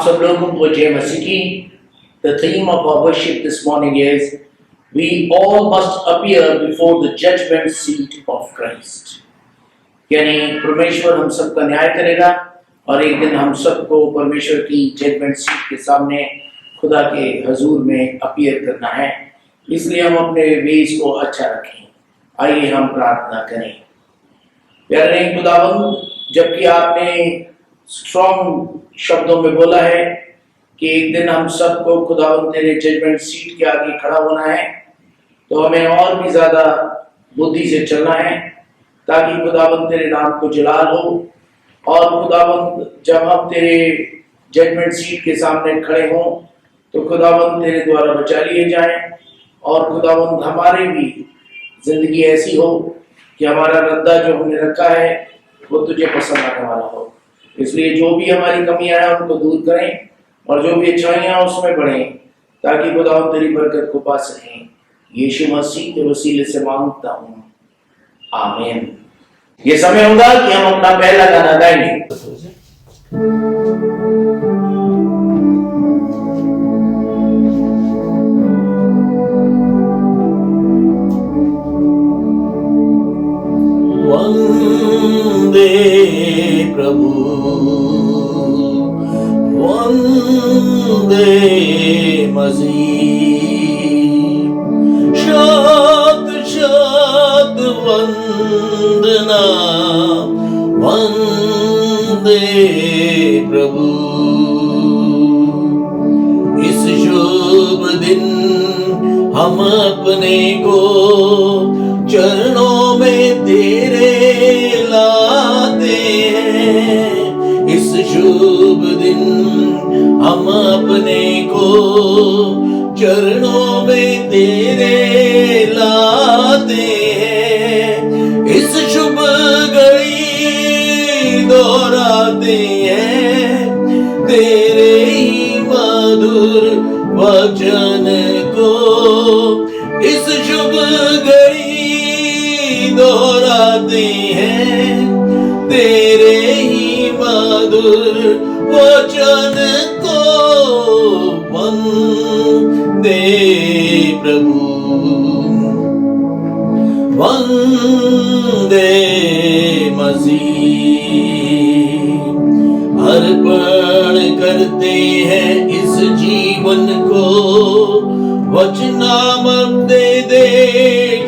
आप सब लोगों को जय मसीह की। The theme of our worship this morning is we all must appear before the judgment seat of Christ. यानी परमेश्वर हम सबका न्याय करेगा और एक दिन हम सबको परमेश्वर की जजमेंट सीट के सामने खुदा के हजूर में अपीयर करना है। इसलिए हम अपने वेश को अच्छा रखें। आइए हम प्रार्थना करें। प्यारे खुदावंद, जबकि आपने स्ट्रॉन्ग शब्दों में बोला है कि एक दिन हम सबको खुदावंद तेरे जजमेंट सीट के आगे खड़ा होना है, तो हमें और भी ज्यादा बुद्धि से चलना है ताकि खुदावंद तेरे नाम को जलाल हो। और खुदावंद जब हम तेरे जजमेंट सीट के सामने खड़े हों तो खुदावंद तेरे द्वारा बचा लिए जाएं और खुदावंद हमारी भी जिंदगी ऐसी हो कि हमारा रद्दा जो हमने रखा है वो तुझे पसंद आने वाला हो। इसलिए जो भी हमारी कमियां हैं उनको दूर करें और जो भी अच्छाइयां उसमें बढ़ें ताकि खुदावंद तेरी बरकत को पा सकें। यीशु मसीह के वसीले से मांगता हूँ, आमीन। ये समय होगा कि हम अपना पहला गाना गाएंगे। वंदे प्रभु वंदे मसीह, शत शत वंदना वंदे प्रभु। इस शुभ दिन हम अपने को चरणों में तेरे लाते हैं। इस शुभ दिन हम अपने को चरणों में तेरे लाते हैं। इस शुभ घड़ी दोहराते हैं तेरे ही मधुर वचन को। इस शुभ घड़ी दोहराते हैं तेरे ही मधुर वचन को। वंदे प्रभु वंदे मसीह, अर्पण करते हैं इस जीवन को वचनामृत दे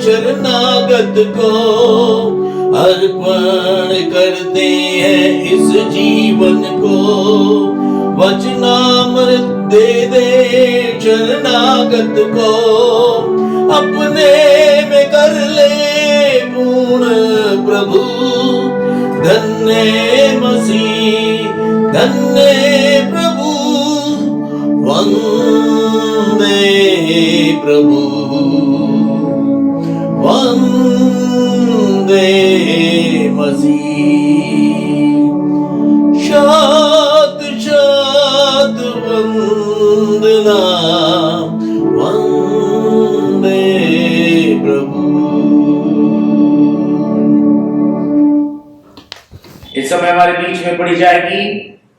शरणागत को। अर्पण करते हैं इस जीवन को वचनामृत दे शरणागत को। अपने में कर ले पूर्ण प्रभु, धन्य मसीह धन्य प्रभु। वंदे प्रभु वंदे मसीह, शत शत वंदना वंदे प्रभु। इस समय हमारे बीच में पढ़ी जाएगी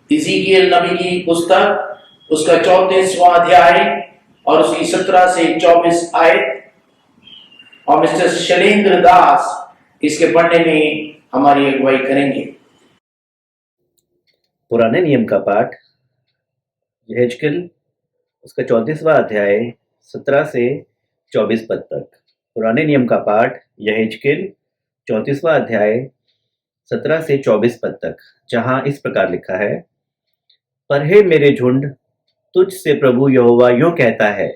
इज़ीकियल नबी की पुस्तक, उसका 34वां अध्याय और उसकी 17 से 24 आयत। और मिस्टर शैलेंद्र दास इसके पढ़ने में हमारी अगुवाई करेंगे। पुराने नियम का पाठ यहेजकेल उसका 34वां अध्याय 17 से 24 पद तक। पुराने नियम का पाठ यहेजकेल 34वां अध्याय 17 से 24 पद तक, जहां इस प्रकार लिखा है, पर हे मेरे झुंड, तुझ से प्रभु यहोवा यूं कहता है,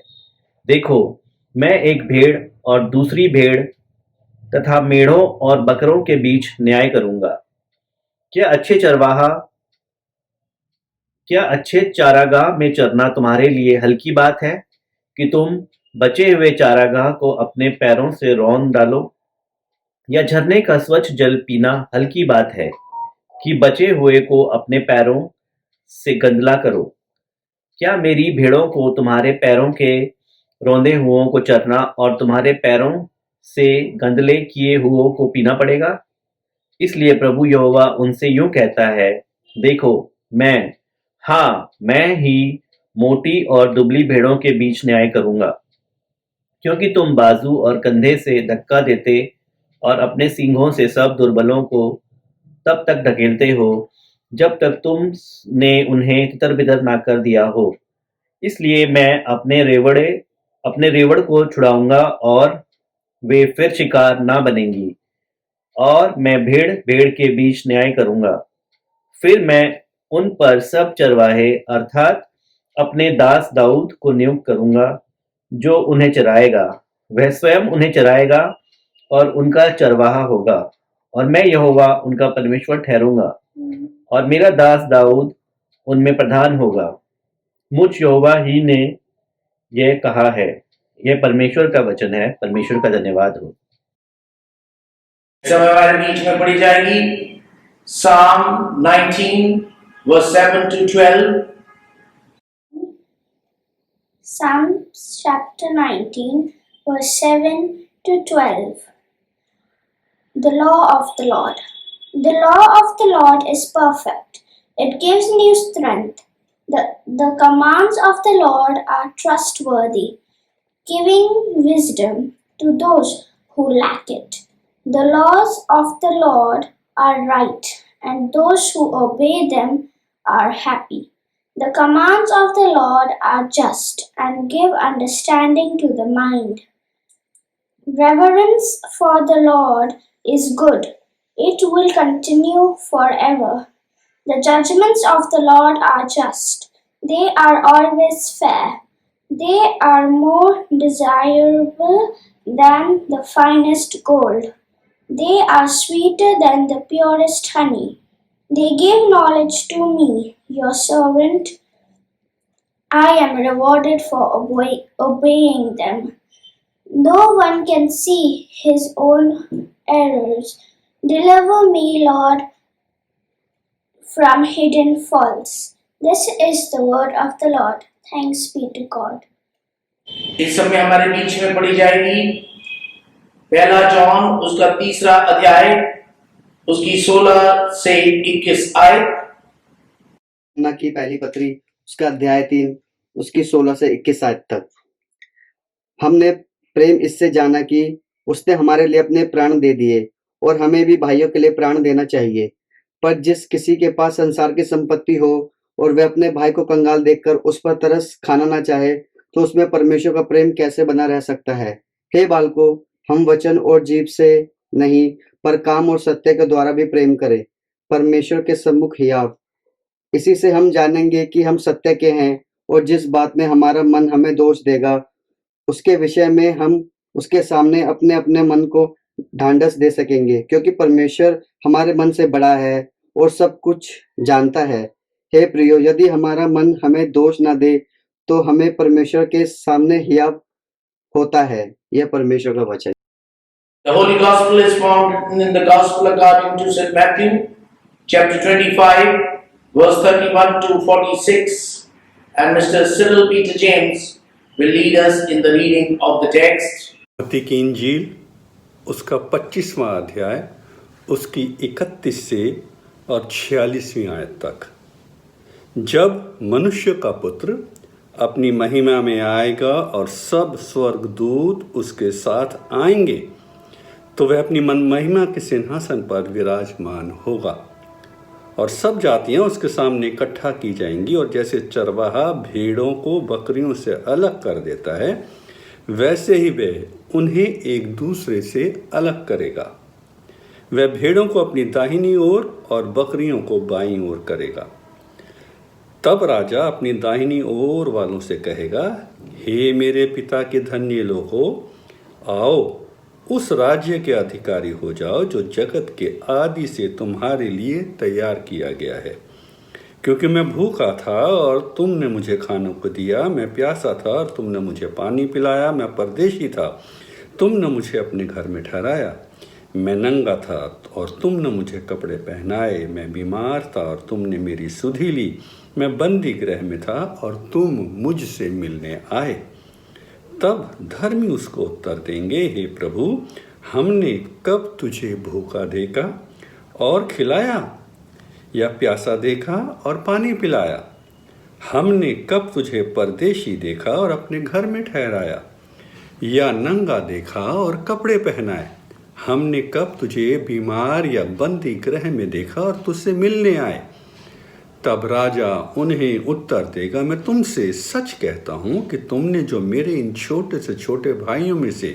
देखो मैं एक भेड़ और दूसरी भेड़ तथा मेढ़ों और बकरों के बीच न्याय करूंगा। क्या अच्छे चारागाह में चरना तुम्हारे लिए हल्की बात है कि तुम बचे हुए चारागाह को अपने पैरों से रौंद डालो? या झरने का स्वच्छ जल पीना हल्की बात है कि बचे हुए को अपने पैरों से गंदला करो? क्या मेरी भेड़ों को तुम्हारे पैरों के रौंदे हुओं को चरना और तुम्हारे पैरों से गंदले किए हुओं को पीना पड़ेगा? इसलिए प्रभु यहोवा उनसे यूं कहता है, देखो मैं हाँ, मैं ही मोटी और दुबली भेड़ों के बीच न्याय करूंगा, क्योंकि तुम बाजू और कंधे से धक्का देते और अपने सींगों से सब दुर्बलों को तब तक ढकेलते हो जब तक तुमने उन्हें तितर-बितर ना कर दिया हो। इसलिए मैं अपने रेवड़ को छुड़ाऊंगा और वे फिर शिकार ना बनेंगी, और मैं भेड़-भेड़ के बीच न्याय करूंगा। फिर मैं उन पर सब चरवाहे अर्थात अपने दास दाऊद को नियुक्त करूंगा, जो उन्हें चराएगा। वह स्वयं उन्हें चराएगा और उनका चरवाहा होगा, और मैं यहोवा उनका परमेश्वर ठहरूंगा, और मेरा दास दाऊद उनमें प्रधान होगा। मुझ यहोवा ही ने यह कहा है। यह परमेश्वर का वचन है। परमेश्वर का धन्यवाद हो। इस समय हमारे बीच में पढ़ी जाएगी Psalm 19 verse 7 to 12. Psalms chapter 19, verse 7 to 12. The law of the Lord. The law of the Lord is perfect. It gives new strength. The commands of the Lord are trustworthy, giving wisdom to those who lack it. The laws of the Lord are right, and those who obey them are happy. The commands of the Lord are just and give understanding to the mind. Reverence for the Lord is good. It will continue forever. The judgments of the Lord are just. They are always fair. They are more desirable than the finest gold. They are sweeter than the purest honey. They give knowledge to me, your servant. I am rewarded for obeying them. No one can see his own errors. Deliver me, Lord, from hidden faults. This is the word of the Lord. Thanks be to God. इस समय हमारे बीच में पढ़ी जाएगी पहला John उसका 3रा अध्याय उसकी 16 से 21 आयत। यूहन्ना की पहली पत्री उसका अध्याय 3 उसकी 16 से 21 आयत तक। हमने प्रेम इससे जाना कि उसने हमारे लिए अपने प्राण दे दिए, और हमें भी भाइयों के लिए प्राण देना चाहिए। पर जिस किसी के पास संसार की संपत्ति हो और वह अपने भाई को कंगाल देखकर उस पर तरस खाना ना चाहे, तो उसमें परमेश्वर का प्रेम कैसे बना रह सकता है। हे बालकों, हम वचन और जीभ से नहीं, पर काम और सत्य के द्वारा भी प्रेम करें, परमेश्वर के सम्मुख हियाव। इसी से हम जानेंगे कि हम सत्य के हैं, और जिस बात में हमारा मन हमें दोष देगा, उसके विषय में हम उसके सामने अपने अपने मन को ढांढस दे सकेंगे, क्योंकि परमेश्वर हमारे मन से बड़ा है और सब कुछ जानता है। हे प्रियो, यदि हमारा मन हमें दोष न दे, तो हमें परमेश्वर के सामने हियाव होता है। यह परमेश्वर का वचन। The Holy Gospel is found in the Gospel according to St. Matthew, chapter 25, verse 31 to 46, and Mr. Cyril Peter James will lead us in the reading of the text. मत्ती की इंजील उसका 25वां अध्याय उसकी 31 से और 46वीं आयत तक। जब मनुष्य का पुत्र अपनी महिमा में आएगा और सब स्वर्गदूत उसके साथ आएंगे, तो वह अपनी महिमा के सिंहासन पर विराजमान होगा, और सब जातियां उसके सामने इकट्ठा की जाएंगी। और जैसे चरवाहा भेड़ों को बकरियों से अलग कर देता है, वैसे ही वह उन्हें एक दूसरे से अलग करेगा। वह भेड़ों को अपनी दाहिनी ओर और बकरियों को बाईं ओर करेगा। तब राजा अपनी दाहिनी ओर वालों से कहेगा, हे मेरे पिता के धन्य लोगों, आओ उस राज्य के अधिकारी हो जाओ जो जगत के आदि से तुम्हारे लिए तैयार किया गया है। क्योंकि मैं भूखा था और तुमने मुझे खाने को दिया, मैं प्यासा था और तुमने मुझे पानी पिलाया, मैं परदेशी था, तुमने मुझे अपने घर में ठहराया, मैं नंगा था और तुमने मुझे कपड़े पहनाए, मैं बीमार था और तुमने मेरी सुधि ली, मैं बंदी गृह में था और तुम मुझसे मिलने आए। तब धर्मी उसको उत्तर देंगे, हे प्रभु, हमने कब तुझे भूखा देखा और खिलाया, या प्यासा देखा और पानी पिलाया? हमने कब तुझे परदेशी देखा और अपने घर में ठहराया, या नंगा देखा और कपड़े पहनाए? हमने कब तुझे बीमार या बंदी गृह में देखा और तुझसे मिलने आए? तब राजा उन्हें उत्तर देगा, मैं तुमसे सच कहता हूँ कि तुमने जो मेरे इन छोटे से छोटे भाइयों में से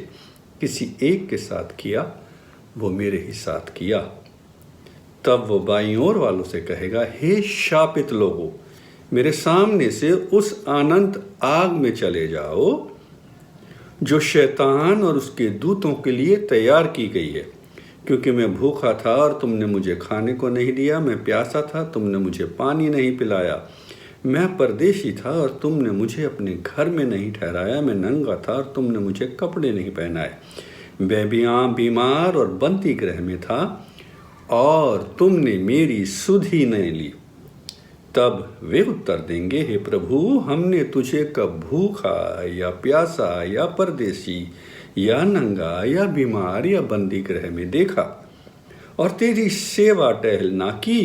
किसी एक के साथ किया, वो मेरे ही साथ किया। तब वो बाईं ओर वालों से कहेगा, हे शापित लोगों, मेरे सामने से उस अनंत आग में चले जाओ जो शैतान और उसके दूतों के लिए तैयार की गई है। क्योंकि मैं भूखा था और तुमने मुझे खाने को नहीं दिया, मैं प्यासा था, तुमने मुझे पानी नहीं पिलाया, मैं परदेशी था और तुमने मुझे अपने घर में नहीं ठहराया, मैं नंगा था और तुमने मुझे कपड़े नहीं पहनाए, मैं बीमार और बंदी गृह में था और तुमने मेरी सुधि नहीं ली। तब वे उत्तर देंगे, हे प्रभु, हमने तुझे कब भूखा या प्यासा या परदेशी या नंगा या बीमार या बंदी गृह में देखा और तेरी सेवा टहल ना की?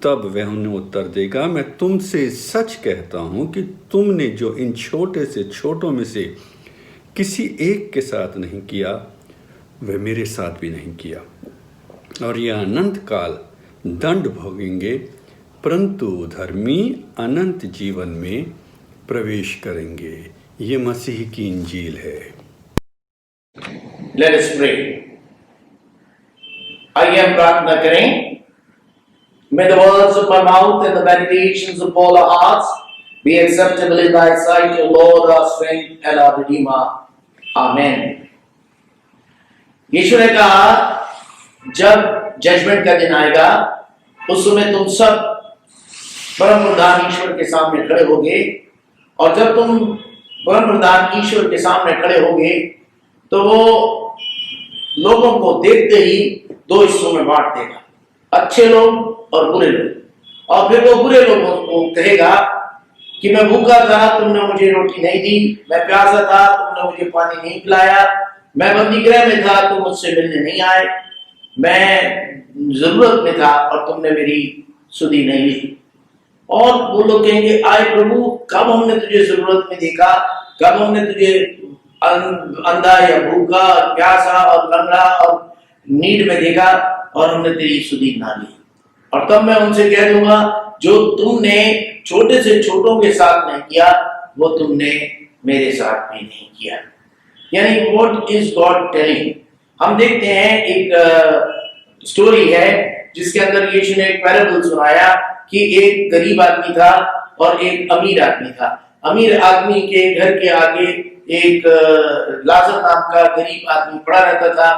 तब वह उन्हें उत्तर देगा, मैं तुमसे सच कहता हूँ कि तुमने जो इन छोटे से छोटों में से किसी एक के साथ नहीं किया, वह मेरे साथ भी नहीं किया। और यह अनंत काल दंड भोगेंगे, परंतु धर्मी अनंत जीवन में प्रवेश करेंगे। ये मसीह की इंजील है। Let us pray. आइए हम प्रार्थना करें। May the words of my mouth and the meditations of all our hearts be acceptable in thy sight, O Lord, our strength and our Redeemer. Amen. यीशु ने कहा, जब जजमेंट का दिन आएगा, उस समय तुम सब परम प्रधान ईश्वर के सामने खड़े होगे, और जब तुम परम प्रधान ईश्वर के सामने खड़े होगे तो वो लोगों को देखते ही दो हिस्सों में बांट देगा, अच्छे लोग और बुरे लोग। और फिर वो बुरे लोगों को कहेगा कि मैं भूखा था, तुमने मुझे रोटी नहीं दी, मैं प्यासा था, तुमने मुझे पानी नहीं पिलाया, मैं बंदी गृह में था, तुम मुझसे मिलने नहीं आए, मैं जरूरत में था और तुमने मेरी सुधि नहीं ली। और वो लोग कहेंगे, आए प्रभु, कब हमने तुझे जरूरत में देखा, कब हमने तुझे अंधा या भूखा, प्यासा और लंगड़ा और नीड में देखा और हमने तेरी सुधि ना ली। और तब मैं उनसे कह दूंगा, जो तुमने छोटे से छोटों के साथ नहीं किया, वो तुमने मेरे साथ भी नहीं किया। यानी व्हाट इज गॉड टेलिंग? हम देखते हैं एक स्टोरी है जिसके अंदर यीशु ने एक पैराबल सुनाया कि एक गरीब आदमी था और एक अमीर आदमी था। अमीर आदमी के घर के आगे एक लाजर नाम का गरीब आदमी पड़ा रहता था,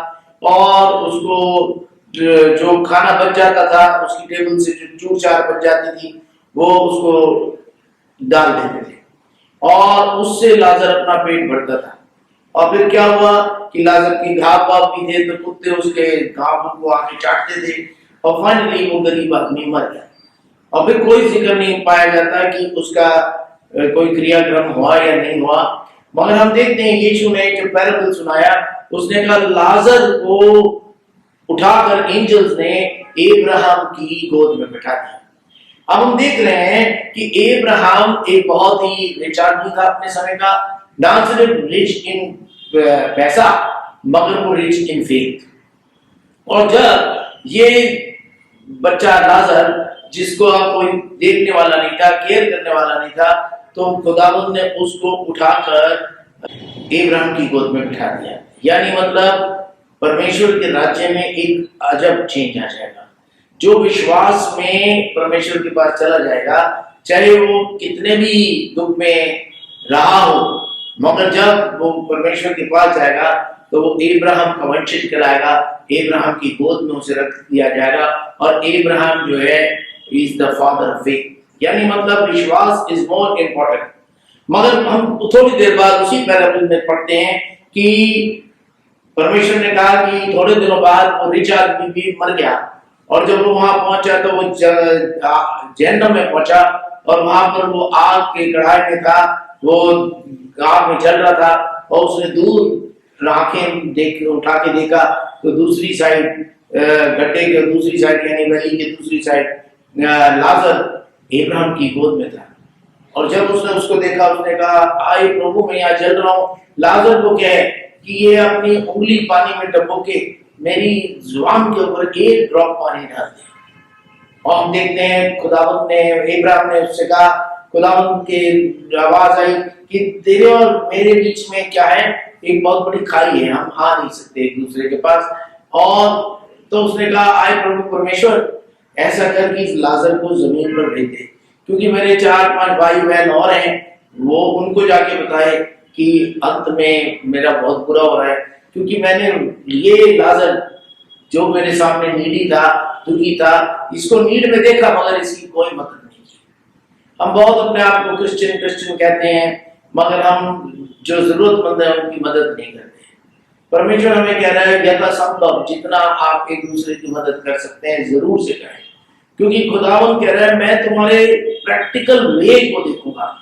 और उसको जो खाना बच जाता था, उसकी टेबल से जो चूर चार बच जाती थी, वो उसको डाल देते थे और उससे लाजर अपना पेट भरता था। और फिर क्या हुआ कि लाजर के घाव पाप भी थे, तो कुत्ते उसके घाव को आके चाटते थे, और फाइनली वो गरीब आदमी मर गया। और फिर कोई जिक्र नहीं पाया जाता कि उसका कोई क्रियाक्रम हुआ या नहीं हुआ। मगर हम देखते हैं यीशु ने जब पैराबल सुनाया, उसने कहा लाजर को उठाकर एंजल्स ने एब्राहम की गोद में बैठा दिया। अब हम देख रहे हैं कि एब्राहम एक बहुत ही रिच आदमी था अपने समय का, ना सिर्फ रिच इन पैसा, मगर वो रिच इन फेथ। और जब ये बच्चा लाजर, जिसको कोई देखने वाला नहीं था, केयर करने वाला नहीं था, तो खुदावंद ने उसको उठाकर इब्राहिम की गोद में बिठा दिया। यानी मतलब परमेश्वर के राज्य में एक अजब चेंज आ जाएगा। जो विश्वास में परमेश्वर के पास चला जाएगा, चाहे वो कितने भी दुख में रहा हो, मगर जब वो परमेश्वर के पास जाएगा तो वो इब्राहिम का वंशज कहलाएगा, इब्राहिम की गोद में उसे रख दिया जाएगा, और इब्राहिम जो है is the father of faith. यानी मतलब विश्वास इज मोर इम्पोर्टेंट। मगर हम थोड़ी देर बाद उसी पैराबल में पढ़ते हैं कि परमेश्वर ने कहा कि थोड़े दिनों बाद वो रिच आदमी भी मर गया, और जब वो वहां पहुंचा तो वो जहन्नम में पहुंचा, और वहां पर वो आग के कढ़ाई में था, वो आग में जल रहा था, और उसने दूर आंखें देख उठा के देखा तो दूसरी साइड गड्ढे के दूसरी साइड यानी वैली के दूसरी साइड लाजर इब्राहिम की गोद में था। और जब उसने उसको देखा, उसने कहा, आए प्रभु, मैं यहाँ जल रहा हूँ, लाजर को कहे कि ये अपनी उंगली पानी में डुबो के मेरी जुबान के ऊपर एक ड्रॉप पानी डाल दे। और हम देखते हैं खुदावंद ने, इब्राहिम ने उससे कहा, खुदावंद की आवाज आई कि तेरे और मेरे बीच में क्या है, एक बहुत बड़ी खाई है, हम आ नहीं सकते एक दूसरे के पास। और तो उसने कहा, आए प्रभु परमेश्वर, ऐसा कर कि इस लाजर को जमीन पर भेज दे, क्योंकि मेरे 4-5 भाई बहन और हैं, वो उनको जाके बताए कि अंत में मेरा बहुत बुरा हो रहा है, क्योंकि मैंने ये लाजर जो मेरे सामने नीडी था, दुखी था, इसको नीड में देखा मगर इसकी कोई मदद नहीं की। हम बहुत अपने आप को क्रिश्चियन कहते हैं, मगर हम जो जरूरतमंद है उनकी मदद नहीं करते। परमेश्वर हमें कह रहा है, यथासंभव जितना आप एक दूसरे की मदद कर सकते हैं जरूर से करें, क्योंकि खुदावंद कह रहा है, मैं तुम्हारे प्रैक्टिकल वे को देखूंगा।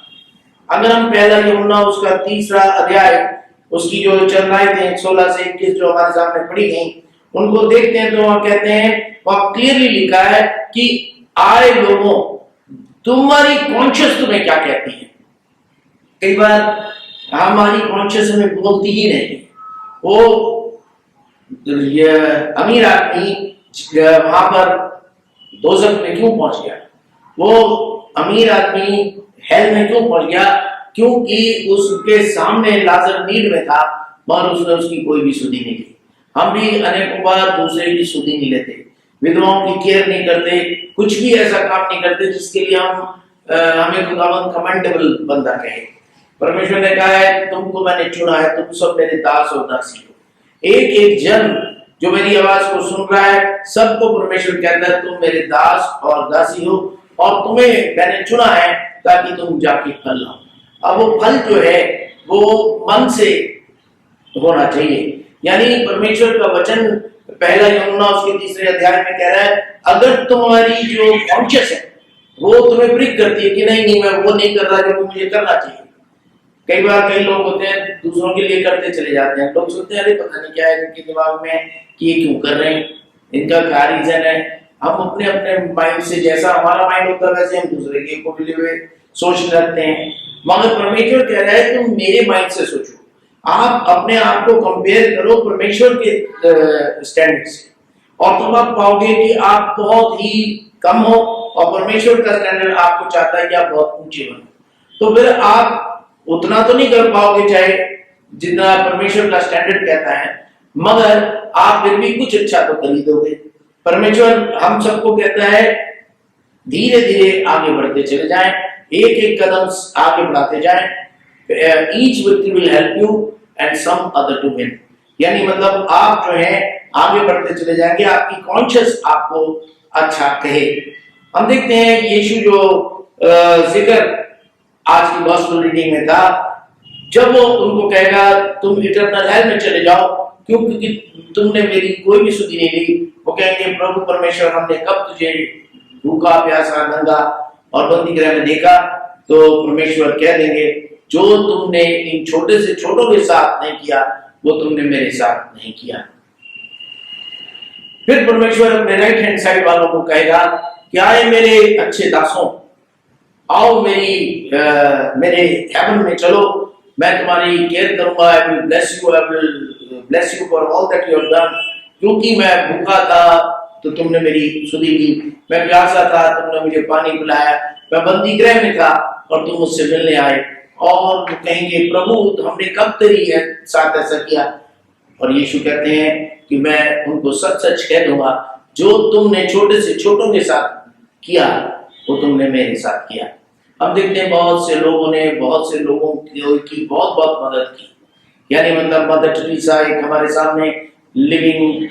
अगर हम पहला यूहन्ना उसका 3 अध्याय, उसकी जो चरणाएं थे 16 से 21 जो हमारे सामने पढ़ी गई, उनको देखते हैं तो वहां कहते हैं, वहां क्लियरली लिखा है कि आए लोगों, तुम्हारी कॉन्शियस तुम्हें क्या कहती है। कई बार हमारी कॉन्शियस हमें बोलती ही नहीं। वो अमीर आदमी वहां पर दोजख में क्यों पहुंच गया, वो अमीर आदमी हेल में क्यों पहुंच गया, क्योंकि उसके सामने लाजर नीड में था, मगर उसने उसकी कोई भी सुधी नहीं ली। हम भी अनेकों बार दूसरे की सुधी नहीं लेते, विधवाओं की केयर नहीं करते, कुछ भी ऐसा काम नहीं करते जिसके लिए हमें खुदावंद कमेंडेबल बंदा कहे। परमेश्वर ने कहा है, तुमको मैंने चुना है, तुम सब मेरे दास और दासी हो। एक एक जन जो मेरी आवाज को सुन रहा है, सबको परमेश्वर कहता है, तुम मेरे दास और दासी हो, और तुम्हें मैंने चुना है ताकि तुम जाके फल लाओ। अब वो फल जो है वो मन से होना चाहिए, यानी परमेश्वर का वचन पहला यूहन्ना उसके 3 अध्याय में कह रहा है, अगर तुम्हारी जो कॉन्शियस है वो तुम्हें प्रिक करती है कि नहीं मैं वो नहीं कर रहा जो मुझे करना चाहिए। कई बार कई लोग होते हैं दूसरों के लिए करते चले जाते हैं, लोग सोचते हैं अरे पता नहीं क्या है इनके दिमाग में कि ये क्यों कर रहे हैं, इनका क्या रीजन है। हम अपने अपने माइंड से, जैसा हमारा माइंड होता है वैसे हम दूसरे के को भी हुए सोच रखते हैं, मगर परमेश्वर कह रहा है तुम मेरे माइंड से सोचो। आप अपने आप को कंपेयर करो परमेश्वर के स्टैंडर्ड से, और तुम आप पाओगे कि आप बहुत ही कम हो, और परमेश्वर का स्टैंडर्ड आपको चाहता है कि आप बहुत ऊंचे बनो। तो फिर आप उतना तो नहीं कर पाओगे चाहे जितना परमेश्वर का स्टैंडर्ड कहता है, मगर आप फिर भी कुछ अच्छा तो कर ही दोगे। परमेश्वर हम सबको कहता है धीरे धीरे आगे बढ़ते चले जाएं, एक एक कदम आगे बढ़ाते जाएं। ईच व्यक्ति will help you and some other to win, यानी मतलब आप जो है आगे बढ़ते चले जाएंगे, आपकी कॉन्शियस आपको अच्छा कहे। हम देखते हैं यीशु जो जिक्र आज की गॉस्पेल रीडिंग में था, जब वो उनको कहेगा तुम इटर्नल हेल में चले जाओ क्योंकि तुमने मेरी कोई भी सुधि नहीं ली, वो कहेंगे प्रभु परमेश्वर हमने कब तुझे भूखा प्यासा नंगा और बंदी गृह में देखा। तो परमेश्वर कह देंगे जो तुमने इन छोटे से छोटों के साथ नहीं किया वो तुमने मेरे साथ नहीं किया। फिर परमेश्वर अपने राइट हैंड साइड वालों को कहेगा क्या है मेरे अच्छे दासों, आओ मेरे हेवन में चलो, मैं तुम्हारी केयर करूंगा, I will bless you for all that you have done. क्योंकि मैं भूखा था तो तुमने मेरी सुधि ली, मैं प्यासा था तुमने मुझे पानी पिलाया, मैं बंदी गृह में था और तुम मुझसे मिलने आए। और कहेंगे प्रभु हमने कब तेरी साथ ऐसा किया, और यीशु कहते हैं कि मैं उनको सच सच कह दूंगा जो तुमने छोटे से छोटों के साथ किया वो तुमने मेरे साथ किया। अब देखते हैं बहुत से लोगों ने बहुत से लोगों की बहुत बहुत मदद की, यानी मतलब मदर टेरेसा एक हमारे सामने लिविंग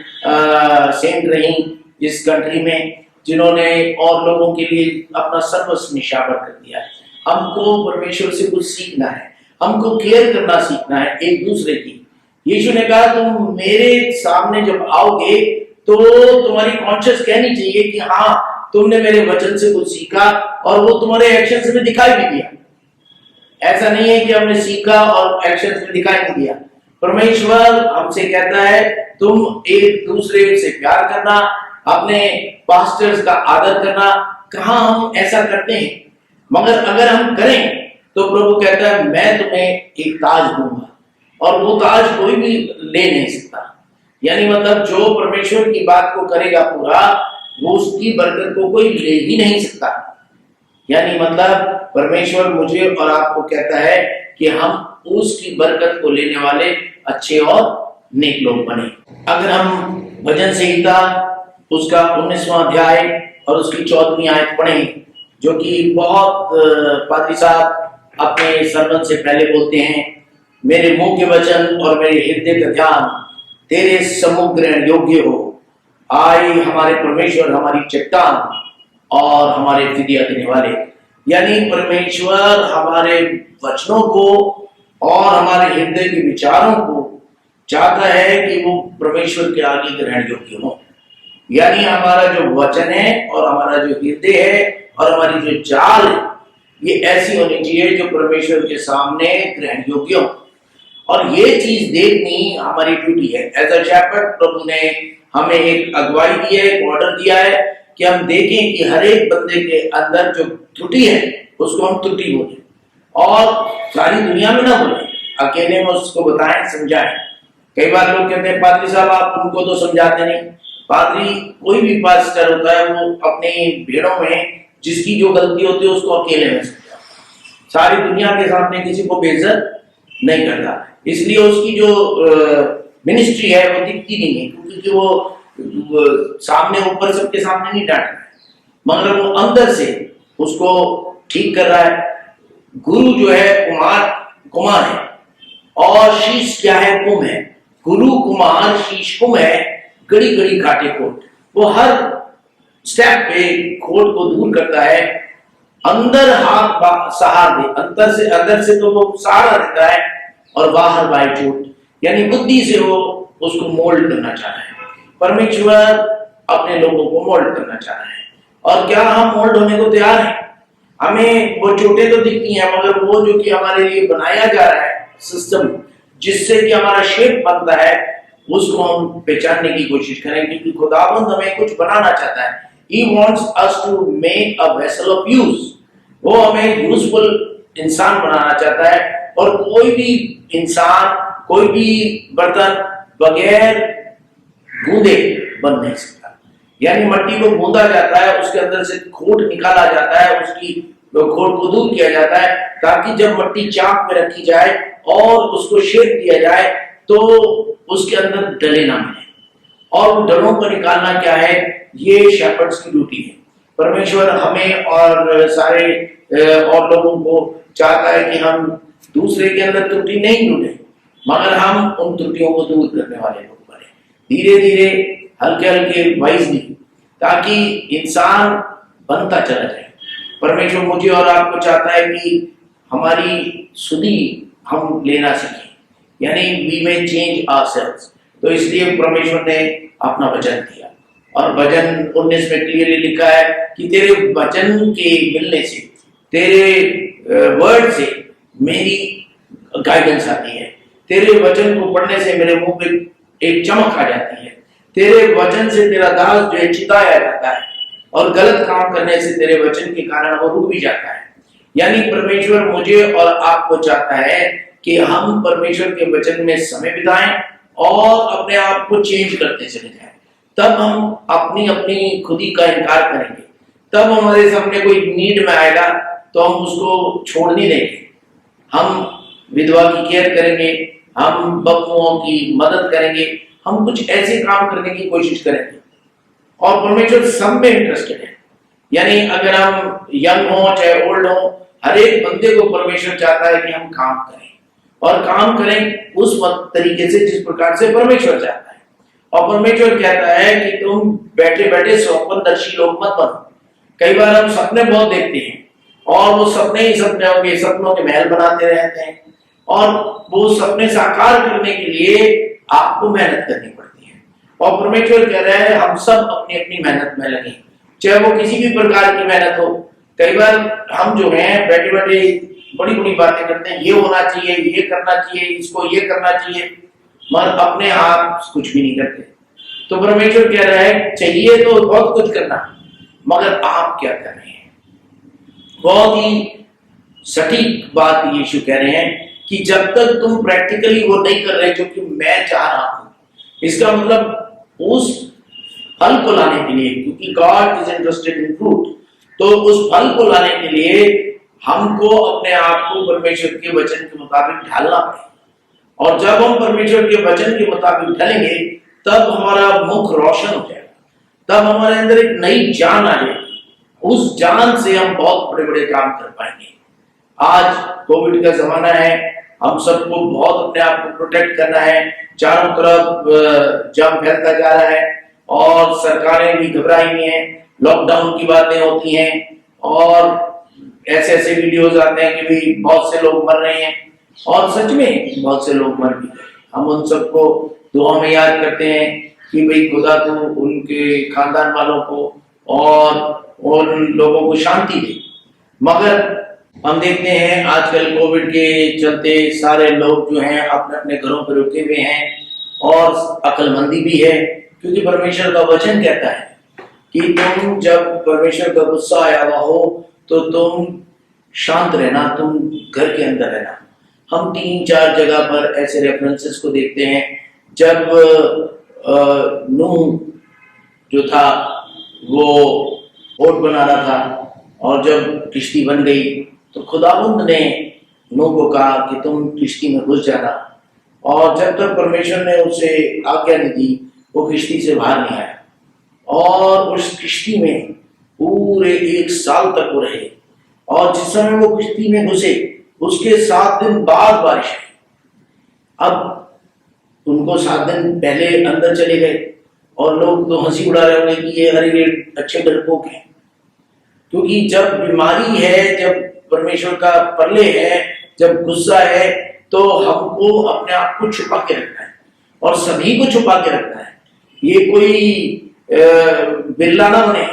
सेंट रही इस कंट्री में, जिन्होंने और लोगों के लिए अपना सर्वस्व निछावर कर दिया। हमको परमेश्वर से कुछ सीखना है, हमको केयर करना सीखना है एक दूसरे की। यीशु ने कहा तुम मेरे सामने जब आओगे तो तुम्हारी कॉन्शियस कहनी चाहिए कि हाँ तुमने मेरे वचन से कुछ सीखा, और वो तुम्हारे एक्शन में दिखाई भी दिया। ऐसा नहीं है कि हमने सीखा और एक्शन में दिखाई नहीं दिया। परमेश्वर हमसे कहता है तुम एक दूसरे से प्यार करना, अपने पास्टर्स का आदर करना। कहाँ हम ऐसा करते हैं? मगर अगर हम करें तो प्रभु कहता है मैं तुम्हें एक ताज दूंगा, और वो ताज कोई भी ले नहीं सकता। यानी मतलब जो परमेश्वर की बात को करेगा पूरा, वो उसकी बरकत को कोई ले ही नहीं सकता। यानी मतलब परमेश्वर मुझे और आपको कहता है कि हम उसकी बरकत को लेने वाले अच्छे और नेक लोग बने। अगर हम भजन संहिता उसका 19वां अध्याय और उसकी 14वीं आयत पढ़ें, जो कि बहुत पादरी साहब अपने सरमन से पहले बोलते हैं, मेरे मुंह के वचन और मेरे हृदय का ध्यान तेरे सम्मुख ग्रहण योग्य हो। आए हमारे परमेश्वर, हमारी चट्टान और हमारे फिदिया देने वाले। यानी परमेश्वर हमारे वचनों को और हमारे हृदय के विचारों को चाहता है कि वो परमेश्वर के आगे ग्रहण योग्य हो। यानी हमारा जो वचन है और हमारा जो हृदय है और हमारी जो चाल है, ये ऐसी होनी चाहिए जो परमेश्वर के सामने ग्रहण योग्य हो। और ये चीज देखनी हमारी ड्यूटी है। एज अ शेपर्ड प्रभु ने हमें एक अगुवाई दी है, एक ऑर्डर दिया है कि हम देखें कि हर एक बंदे के अंदर जो त्रुटि है उसको हम त्रुटि बोलें, और सारी दुनिया में ना बोलें, अकेले में उसको बताएं, समझाएं। कई बार लोग कहते हैं पादरी साहब आप उनको तो समझाते नहीं। पादरी कोई भी पास्टर होता है वो अपनी भीड़ों में जिसकी जो गलती होती है उसको अकेले में समझाता, सारी दुनिया के सामने किसी को बेइज्जत नहीं करता। इसलिए उसकी जो मिनिस्ट्री है वो दिखती नहीं है, क्योंकि वो सामने ऊपर सबके सामने नहीं डांट रहा है, मगर वो अंदर से उसको ठीक कर रहा है। गुरु जो है कुमार है, और शीश क्या है? कुम है। गुरु कुमार शीश कुम है, गड़ी गड़ी काटे खोट। वो हर स्टेप पे खोट को दूर करता है, अंदर हाथ सहार दे, अंदर से तो वो सहारा देता है, और बाहर बाई चोट, यानी बुद्धि से वो उसको मोल्ड करना चाह रहा है। परमेश्वर अपने लोगों को मोल्ड करना चाह रहा है, और क्या हम मोल्ड होने को तैयार हैं? हमें वो चोटें तो दिखती हैं, मगर वो जो कि हमारे लिए बनाया जा रहा है सिस्टम, जिससे कि हमारा शेप बनता है, उसको हम पहचानने की कोशिश करें, क्योंकि खुदावंद हमें कुछ बनाना चाहता है। He wants us to make a vessel of use। वो हमें यूजफुल इंसान बनाना चाहता है, और कोई भी इंसान, कोई भी बर्तन बगैर गूंदे बन नहीं सकता। यानी मट्टी को गूंदा जाता है, उसके अंदर से खोट निकाला जाता है, उसकी खोट को दूर किया जाता है, ताकि जब मट्टी चाक में रखी जाए और उसको शेप दिया जाए तो उसके अंदर डले ना मिले। और डलों को निकालना क्या है? ये शेपर्ड्स की ड्यूटी है। परमेश्वर हमें और सारे और लोगों को चाहता है कि हम दूसरे के अंदर त्रुटि नहीं ढूंढें, मगर हम उन त्रुटियों को दूर करने वाले लोग बने, धीरे धीरे, हल्के हल्के, वाइजली, ताकि इंसान बनता चला जाए। परमेश्वर मुझे और आपको चाहता है कि हमारी सुधि हम लेना सीखें, यानी वी में चेंज आवरसेल्व्स। तो इसलिए परमेश्वर ने अपना वचन दिया, और वचन 19 में क्लियरली लिखा है कि तेरे वचन के मिलने से, तेरे वर्ड से मेरी गाइडेंस आती है, तेरे वचन को पढ़ने से मेरे मुंह पे एक चमक आ जाती है, तेरे वचन से तेरा दास जो है चिताया जाता है, और गलत काम करने से तेरे वचन के कारण वो रुक भी जाता है। यानी परमेश्वर मुझे और आपको चाहता है कि हम परमेश्वर के वचन में समय बिताएं और अपने आप को चेंज करते चले जाएं। तब हम अपनी अपनी खुदी का इनकार करेंगे, तब हमारे सामने कोई नीड में आएगा तो हम उसको छोड़ नहीं देंगे। हम विधवा की केयर करेंगे, हम बच्चों की मदद करेंगे, हम कुछ ऐसे काम करने की कोशिश करेंगे। और परमेश्वर सब में इंटरेस्टेड है। यानी अगर हम यंग हो चाहे ओल्ड हो, हर एक बंदे को परमेश्वर चाहता है कि हम काम करें, और काम करें उस तरीके से जिस प्रकार से परमेश्वर चाहता है। और परमेश्वर कहता है कि तुम बैठे बैठे स्वप्नदर्शी लोग मत बनो। कई बार हम सपने बहुत देखते हैं, और वो सपने ही सपने होंगे, सपनों के महल बनाते रहते हैं, और वो सपने साकार करने के लिए आपको मेहनत करनी पड़ती है। और परमेश्वर कह रहा है हम सब अपनी अपनी मेहनत में लगे, चाहे वो किसी भी प्रकार की मेहनत हो। कई बार हम जो हैं बैठे बैठे बड़ी बड़ी बातें करते हैं, ये होना चाहिए, ये करना चाहिए, इसको ये करना चाहिए, मगर अपने आप कुछ भी नहीं करते। तो परमेश्वर कह रहा है चाहिए तो बहुत कुछ करना, मगर आप क्या कर रहे हैं? बहुत ही सटीक बात यीशु कह रहे हैं कि जब तक तुम प्रैक्टिकली वो नहीं कर रहे जो कि मैं चाह रहा हूं, इसका मतलब उस फल को लाने के लिए, क्योंकि God is interested in fruit, तो उस फल को लाने के लिए हमको अपने आप को परमेश्वर के वचन के मुताबिक ढालना पड़ेगा। और जब हम परमेश्वर के वचन के मुताबिक ढलेंगे तब हमारा मुख रोशन हो जाएगा, तब हमारे अंदर एक नई जान आ जाएगी। उस जान से हम बहुत बड़े बड़े काम कर पाएंगे। आज कोविड का जमाना है, हम सबको बहुत अपने आप को प्रोटेक्ट करना है। चारों तरफ जंग फैलता जा रहा है और सरकारें भी घबराई हुई हैं, लॉकडाउन की बातें होती हैं और ऐसे ऐसे वीडियोस आते हैं कि भी बहुत से लोग मर रहे हैं, और सच में बहुत से लोग मर भी गए। हम उन सबको दुआ में याद करते हैं कि भाई खुदा तो उनके खानदान वालों को और उन लोगों को शांति दे। मगर हम देखते हैं आजकल कोविड के चलते सारे लोग जो हैं अपने अपने घरों पर रुके हुए हैं, और अक्लमंदी भी है, क्योंकि परमेश्वर का वचन कहता है कि तुम जब परमेश्वर का गुस्सा आया हुआ हो तो तुम शांत रहना, तुम घर के अंदर रहना। हम 3-4 जगह पर ऐसे रेफरेंसेस को देखते हैं। जब नूह जो था वो बोट बना रहा था, और जब किश्ती बन गई तो खुदावंद ने नूह को कहा कि तुम किश्ती में घुस जाना, और जब तक परमेश्वर ने उसे आज्ञा नहीं दी वो किश्ती से बाहर नहीं आया। और उस किश्ती में पूरे 1 साल तक वो रहे, और जिस समय वो किश्ती में घुसे उसके 7 दिन बाद बारिश आई। अब उनको 7 दिन पहले अंदर चले गए और लोग तो हंसी उड़ा रहे होंगे कि ये अरे ये अच्छे डरपोक हैं, क्योंकि जब बीमारी है, जब परमेश्वर का परले है, जब गुस्सा है, तो हमको अपने आप को छुपा के रखना है और सभी को छुपा के रखना है। ये कोई बिरला ना बने,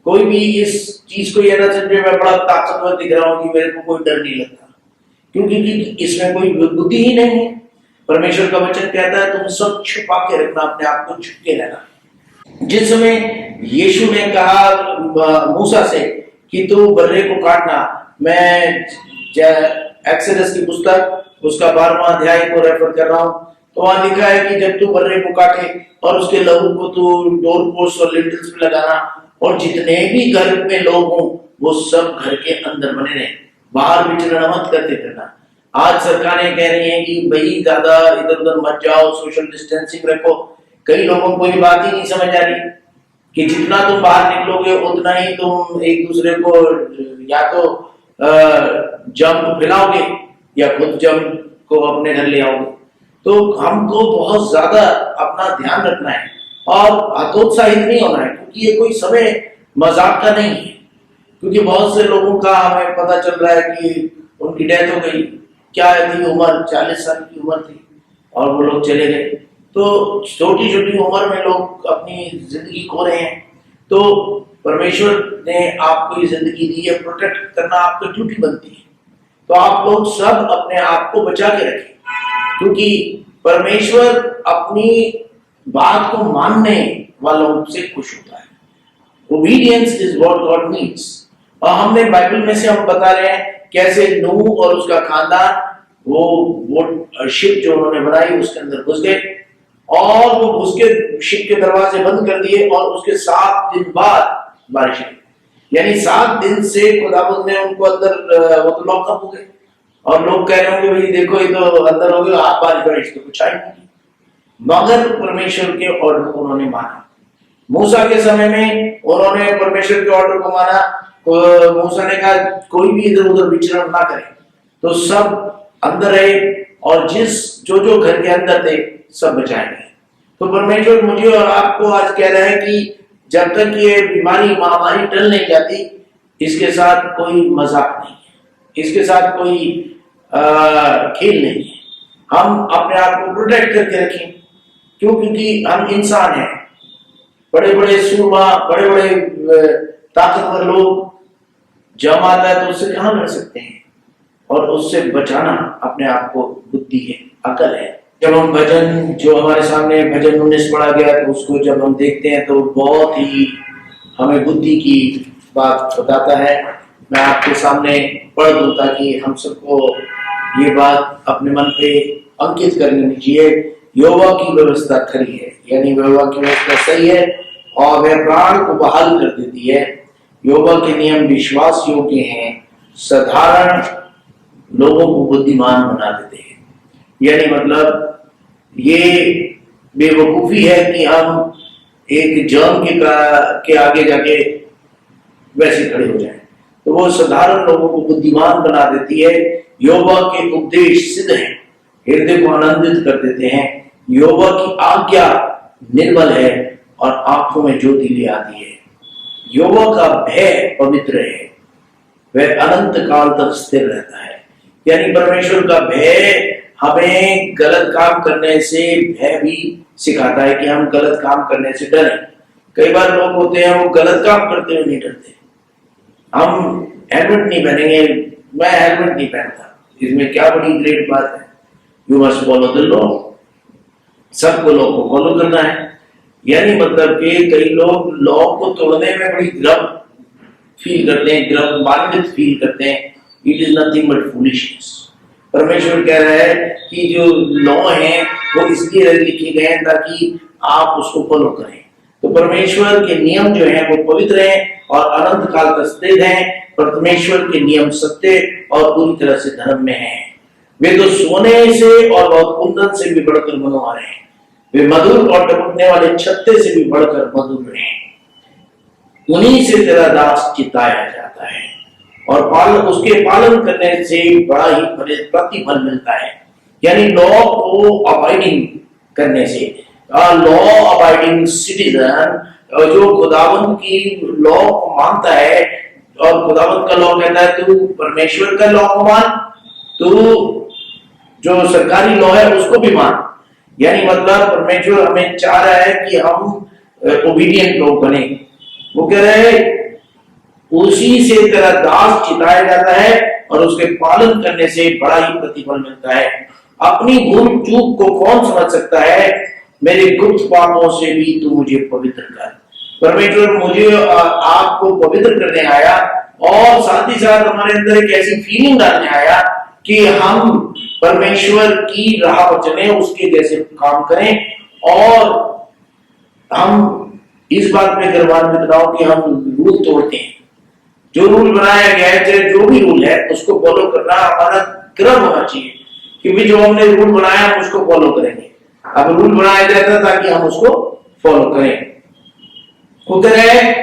कोई भी इस चीज को ये ना समझे मैं बड़ा ताकतवर दिख रहा हूं कि मेरे को कोई डर नहीं लगता, क्योंकि इसमें कोई बुद्धि ही नहीं है। परमेश्वर का वचन कहता है तुम सब छुपा के रखना, अपने आप को छुप के रहना। जिस समय यीशु ने कहा मूसा से कि तू बर्रे को काटना, मैं एक्सोडस की पुस्तक उसका 12वां अध्याय को रेफर कर रहा हूं, तो वहां लिखा है कि जब तू बर्रे को काटे और उसके लहू को तू डोर पोस्ट और लिंटल्स पे लगाना, और जितने भी घर में लोग हों वो सब घर के अंदर बने रहे, बाहर विचरण मत करते फिरना। आज सरकारें कह रही हैं कि भाई ज्यादा इधर उधर मत जाओ, सोशल डिस्टेंसिंग रखो। कई लोगों को ये बात ही नहीं समझ आ रही कि जितना तुम बाहर निकलोगे उतना ही तुम एक दूसरे को या तो जम फैलाओगे या खुद जम को अपने घर ले आओगे। तो हमको बहुत ज्यादा अपना ध्यान रखना है और हतोत्साहित नहीं होना है, क्योंकि ये कोई समय मजाक का नहीं है। क्योंकि बहुत से लोगों का हमें पता चल रहा है कि उनकी डेथ हो गई, क्या थी उम्र, 40 साल की उम्र थी और वो लोग चले गए। तो छोटी छोटी उम्र में लोग अपनी जिंदगी खो रहे हैं। तो परमेश्वर ने आपको ये जिंदगी दी है, प्रोटेक्ट करना आपकी ड्यूटी बनती है। तो आप लोग सब अपने आप को बचा के रखें, क्योंकि परमेश्वर अपनी बात को मानने वालों से खुश होता है। Obedience is what God needs. और हमने बाइबल में से हम बता रहे हैं कैसे नूह और उसका खानदान वो शिप जो उन्होंने बनाई उसके अंदर घुस गए, और वो घुस के शिप के दरवाजे बंद कर दिए, और उसके 7 दिन बाद बारिश आई। यानी 7 दिन से खुदावंद ने उनको अंदर वो तो लॉकअप हो गए, और लोग कह रहे होंगे भाई देखो ये तो अंदर हो गए, आप बारिश तो कुछ आई नहीं। मगर परमेश्वर के ऑर्डर को उन्होंने माना। मूसा के समय में उन्होंने परमेश्वर के ऑर्डर को माना। मूसा ने कहा कोई भी इधर उधर विचरण ना करे, तो सब अंदर रहे, और जो घर के अंदर थे सब बचाए गए। तो परमेश्वर मुझे और आपको आज कह रहा है कि जब तक ये बीमारी महामारी टल नहीं जाती, इसके साथ कोई मजाक नहीं है, इसके साथ कोई खेल नहीं है। हम अपने आप को प्रोटेक्ट करके रखें, क्योंकि हम इंसान हैं। बड़े बड़े सूरमा, बड़े बड़े ताकतवर लोग जब आता है तो उससे कहाँ लड़ सकते हैं, और उससे बचाना अपने आप को बुद्धि है, अकल है। जब हम भजन जो हमारे सामने भजन 19 पढ़ा गया तो उसको जब हम देखते हैं तो बहुत ही हमें बुद्धि की बात बताता है। मैं आपके सामने पढ़ दूं ताकि हम सबको ये बात अपने मन पे अंकित कर लेनी चाहिए। यहोवा की व्यवस्था खरी है, यानी यहोवा की व्यवस्था सही है और वह प्राण को बहाल कर देती है। यहोवा के नियम विश्वास योग्य हैं, साधारण लोगों को बुद्धिमान बना देते हैं। यानी मतलब ये बेवकूफी है कि हम एक जंग के आगे जाके वैसे खड़े हो जाएं, तो वो साधारण लोगों को बुद्धिमान बना देती है। यहोवा के उपदेश सिद्ध हैं, हृदय को आनंदित कर देते हैं। यहोवा की आज्ञा निर्मल है और आंखों में ज्योति ले आती है। यहोवा का भय पवित्र है, वह अनंत काल तक स्थिर रहता है। यानी परमेश्वर का भय हमें गलत काम करने से भय भी सिखाता है कि हम गलत काम करने से डरें। कई बार लोग होते हैं वो गलत काम करते हुए नहीं डरते। हम हेलमेट नहीं पहनेंगे, मैं हेलमेट नहीं पहनता, इसमें क्या बड़ी ग्रेट बात है। You must follow the law, सबको लॉ को फॉलो करना है। यानी मतलब कि कई लोग लॉ को तोड़ने में बड़ी गर्व फील करते हैं, गर्वान्वित फील करते हैं। It is nothing but foolishness. परमेश्वर कह रहा है कि जो लॉ है वो इसलिए लिखे गए हैं ताकि आप उसको फॉलो करें। तो परमेश्वर के नियम जो हैं वो पवित्र हैं और अनंत काल तक स्थिर हैं। परमेश्वर के नियम सत्य और पूरी तरह से धर्म में हैं। वे तो सोने से और बहुत कुंदन से भी बढ़कर मनोहर हैं। वे मधुर और टपकने वाले छत्ते से भी बढ़कर मधुर हैं। उन्हीं से तेरा दास चिताया जाता है और उसके पालन करने से बड़ा ही प्रतिफल मिलता है। यानी लॉ को अबाइडिंग करने से, लॉ अबाइडिंग सिटीजन जो खुदावंत की लॉ को मानता है, और खुदावंत का लॉ कहता है तू परमेश्वर का लॉ को मान, तू जो सरकारी लॉ है उसको भी मान। यानी मतलब परमेश्वर हमें चाह रहा है कि हम ओबीडियंट लोग बने। वो कह रहे हैं उसी से तेरा दास चिताया जाता है और उसके पालन करने से बड़ा ही प्रतिफल मिलता है। अपनी भूल चूक को कौन समझ सकता है? मेरे गुप्त पापों से भी तू मुझे पवित्र कर। परमेश्वर मुझे आपको पवित्र करने आया और साथ ही साथ हमारे अंदर एक ऐसी फीलिंग डालने आया कि हम परमेश्वर की राह पर चलें, उसके जैसे काम करें और हम इस बात पे गर्वान्वित ना हो कि हम रूल तोड़ते हैं। जो रूल बनाया गया है, चाहे जो भी रूल है, उसको फॉलो करना हमारा क्रम होना चाहिए कि भी जो हमने रूल बनाया हम उसको फॉलो करेंगे। अब रूल बनाया जाता है ताकि हम उसको फॉलो करें। वो कह रहे हैं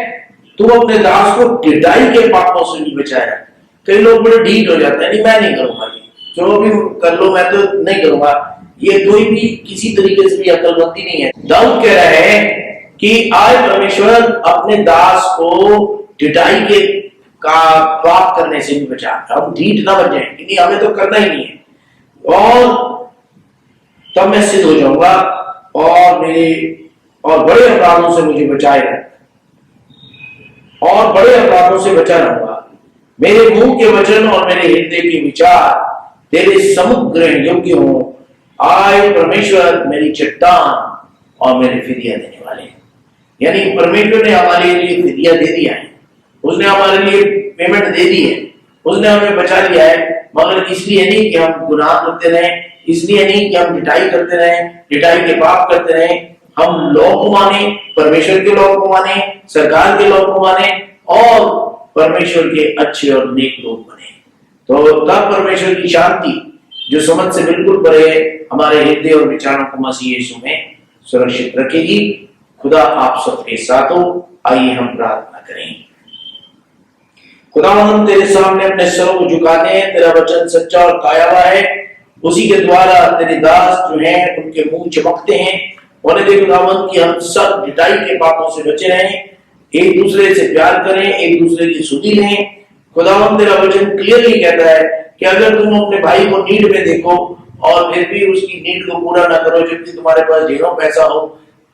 तू अपने दास को ढिठाई के पापों से भी बचाया। कई लोग बड़े ढीठ हो जाते हैं, नहीं मैं नहीं करूंगा, जो भी कर लो मैं तो नहीं करूंगा। ये कोई भी किसी तरीके से भी अकलमंदी नहीं है। दाऊद कह रहा है कि आज परमेश्वर अपने दास को ढिठाई के का पाप करने से भी बचा। हम ढीठ ना बन जाए, क्योंकि हमें तो करना ही नहीं है और तब मैं सिद्ध हो जाऊंगा और बड़े अपराधों से मुझे बचाएगा और बड़े अपराधों से बचा रहूंगा। मेरे मुंह के वचन और मेरे हृदय के विचार तेरे समुद्र योग्य हो। आय परमेश्वर मेरी चट्टान और मेरे फिदिया देने वाले। यानी परमेश्वर ने हमारे लिए फिदिया दे दिया है, उसने हमारे लिए पेमेंट दे दी है, उसने हमें बचा लिया है। मगर इसलिए नहीं कि हम गुनाह करते रहें, इसलिए नहीं कि हम ढिठाई करते रहें, ढिठाई के पाप करते रहें। हम लॉ को माने, परमेश्वर के लॉ को माने, सरकार के लॉ को माने और परमेश्वर के अच्छे और नेक लोग बने। तो तब परमेश्वर की शांति जो समझ से बिल्कुल परे हमारे हृदय और विचारों को मसीह यीशु में सुरक्षित रखेगी। खुदा आप सबके साथ हो। आइए हम प्रार्थना करें। खुदा हम तेरे सामने अपने सरों को झुकाते हैं। तेरा वचन सच्चा और काया हुआ है, उसी के द्वारा तेरे दास जो हैं उनके मुंह चमकते हैं। और खुदावंद कि हम सब ढिठाई के पापों से बचे रहें, एक दूसरे से प्यार करें, एक दूसरे की सुधि लें। खुदावंद तेरा वचन क्लियरली कहता है कि अगर तुम अपने भाई को नीड में देखो और फिर भी उसकी नीड को पूरा ना करो जबकि तुम्हारे पास ढेरों पैसा हो,